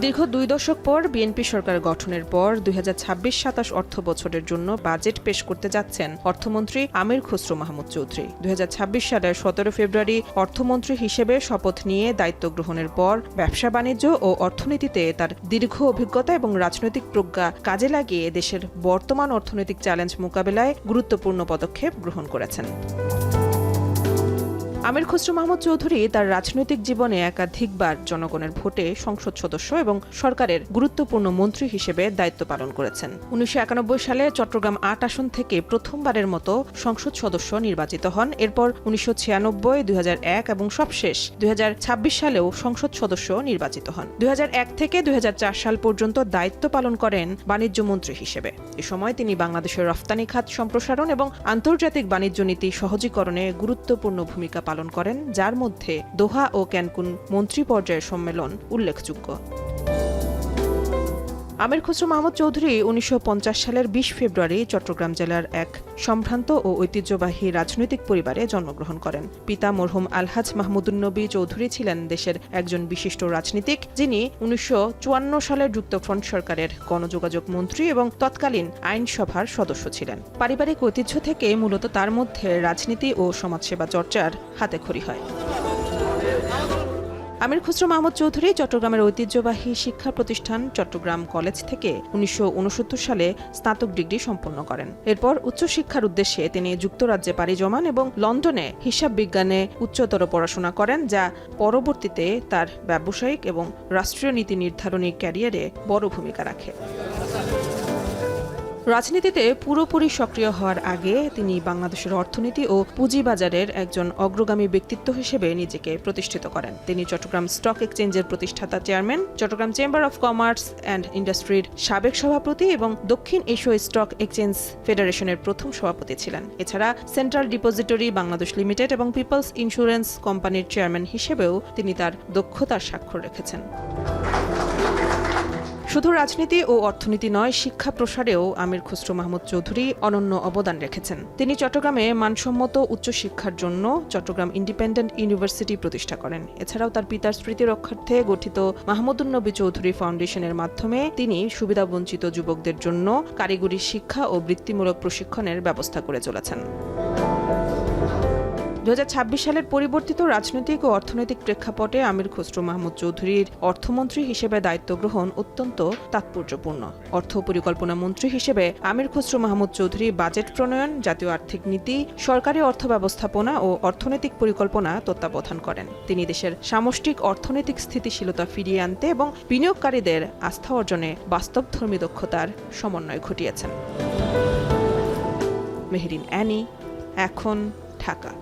দীর্ঘ ২ দশক পর বিএনপি সরকার গঠনের পর ২০২৬-২৭ অর্থ বছরের জন্য বাজেট পেশ করতে যাচ্ছেন অর্থমন্ত্রী আমির খসরু মাহমুদ চৌধুরী। ২০২৬ সালের ১৭ ফেব্রুয়ারি অর্থমন্ত্রী হিসেবে শপথ নিয়ে দায়িত্ব গ্রহণের পর ব্যবসা বাণিজ্য ও অর্থনীতিতে তার দীর্ঘ অভিজ্ঞতা এবং রাজনৈতিক প্রজ্ঞা কাজে লাগিয়ে দেশের বর্তমান অর্থনৈতিক চ্যালেঞ্জ মোকাবেলায় গুরুত্বপূর্ণ পদক্ষেপ গ্রহণ করেছেন। আমির খসরু মাহমুদ চৌধুরী তার রাজনৈতিক জীবনে একাধিকবার জনগণের ভোটে সংসদ সদস্য এবং সরকারের গুরুত্বপূর্ণ মন্ত্রী হিসেবে দায়িত্ব পালন করেছেন। ১৯৯১ সালে চট্টগ্রাম ৮ আসন থেকে প্রথমবারের মতো সংসদ সদস্য নির্বাচিত হন। এরপর ১৯৯৬, ২০০১ এবং সবশেষ ২০২৬ সালেও সংসদ সদস্য নির্বাচিত হন। ২০০১ থেকে ২০০৪ সাল পর্যন্ত দায়িত্ব পালন করেন বাণিজ্য মন্ত্রী হিসেবে। এ সময় তিনি বাংলাদেশের রফতানি খাত সম্প্রসারণ এবং আন্তর্জাতিক বাণিজ্য নীতি সহজীকরণে গুরুত্বপূর্ণ ভূমিকা পালন করেন, যার মধ্যে দোহা ও ক্যানকুন মন্ত্রী পর্যায়ের সম্মেলন উল্লেখযোগ্য। আমির খসরু মাহমুদ চৌধুরী ১৯৫০ সালের ২০ ফেব্রুয়ারি চট্টগ্রাম জেলার এক সম্ভ্রান্ত ও ঐতিহ্যবাহী রাজনৈতিক পরিবারে জন্মগ্রহণ করেন। পিতা মরহুম আলহাজ মাহমুদুন্নবী চৌধুরী ছিলেন দেশের একজন বিশিষ্ট রাজনীতিক, যিনি ১৯৫৪ সালের যুক্তফ্রন্ট সরকারের গণযোগাযোগ মন্ত্রী এবং তৎকালীন আইনসভার সদস্য ছিলেন। পারিবারিক ঐতিহ্য থেকে মূলত তার মধ্যে রাজনীতি ও সমাজসেবা চর্চার হাতেখড়ি হয়। আমির খসরু মাহমুদ চৌধুরী চট্টগ্রামের ঐতিহ্যবাহী শিক্ষা প্রতিষ্ঠান চট্টগ্রাম কলেজ থেকে ১৯৬৯ সালে স্নাতক ডিগ্রি সম্পন্ন করেন। এরপর উচ্চশিক্ষার উদ্দেশ্যে তিনি যুক্তরাজ্যে পাড়ি জমান এবং লন্ডনে হিসাব বিজ্ঞানে উচ্চতর পড়াশোনা করেন, যা পরবর্তীতে তার ব্যবসায়িক এবং রাষ্ট্রীয় নীতি নির্ধারণী ক্যারিয়ারে বড় ভূমিকা রাখে। রাজনীতিতে পুরোপুরি সক্রিয় হওয়ার আগে তিনি বাংলাদেশের অর্থনীতি ও পুঁজিবাজারের একজন অগ্রগামী ব্যক্তিত্ব হিসেবে নিজেকে প্রতিষ্ঠিত করেন। তিনি চট্টগ্রাম স্টক এক্সচেঞ্জের প্রতিষ্ঠাতা chairman, Chittagong Chamber of Commerce and ইন্ডাস্ট্রির সাবেক সভাপতি এবং দক্ষিণ এশীয় স্টক এক্সচেঞ্জ ফেডারেশনের প্রথম সভাপতি ছিলেন। এছাড়া সেন্ট্রাল ডিপোজিটরি বাংলাদেশ লিমিটেড এবং পিপলস ইন্স্যুরেন্স কোম্পানির চেয়ারম্যান হিসেবেও তিনি তার দক্ষতার স্বাক্ষর রেখেছেন। শুধু রাজনীতি ও অর্থনীতি নয়, শিক্ষা প্রসারেও আমির খসরু মাহমুদ চৌধুরী অনন্য অবদান রেখেছেন। তিনি চট্টগ্রামে মানসম্মত উচ্চশিক্ষার জন্য চট্টগ্রাম ইন্ডিপেন্ডেন্ট ইউনিভার্সিটি প্রতিষ্ঠা করেন। এছাড়াও তার পিতার স্মৃতি রক্ষার্থে গঠিত মাহমুদুন্নবী চৌধুরী ফাউন্ডেশনের মাধ্যমে তিনি সুবিধাবঞ্চিত যুবকদের জন্য কারিগরি শিক্ষা ও বৃত্তিমূলক প্রশিক্ষণের ব্যবস্থা করে চলেছেন। ২০২৬ সালের পরিবর্তিত রাজনৈতিক ও অর্থনৈতিক প্রেক্ষাপটে আমির খসরু মাহমুদ চৌধুরীর অর্থমন্ত্রী হিসেবে দায়িত্ব গ্রহণ অত্যন্ত তাৎপর্যপূর্ণ। অর্থ পরিকল্পনা মন্ত্রী হিসেবে আমির খসরু মাহমুদ চৌধুরী বাজেট প্রণয়ন, জাতীয় আর্থিক নীতি, সরকারি অর্থ ব্যবস্থাপনা ও অর্থনৈতিক পরিকল্পনা তত্ত্বাবধান করেন। তিনি দেশের সামষ্টিক অর্থনৈতিক স্থিতিশীলতা ফিরিয়ে আনতে এবং বিনিয়োগকারীদের আস্থা অর্জনে বাস্তবধর্মী দক্ষতার সমন্বয় ঘটিয়েছেন। মেহেরিন অ্যানি, এখন, ঢাকা।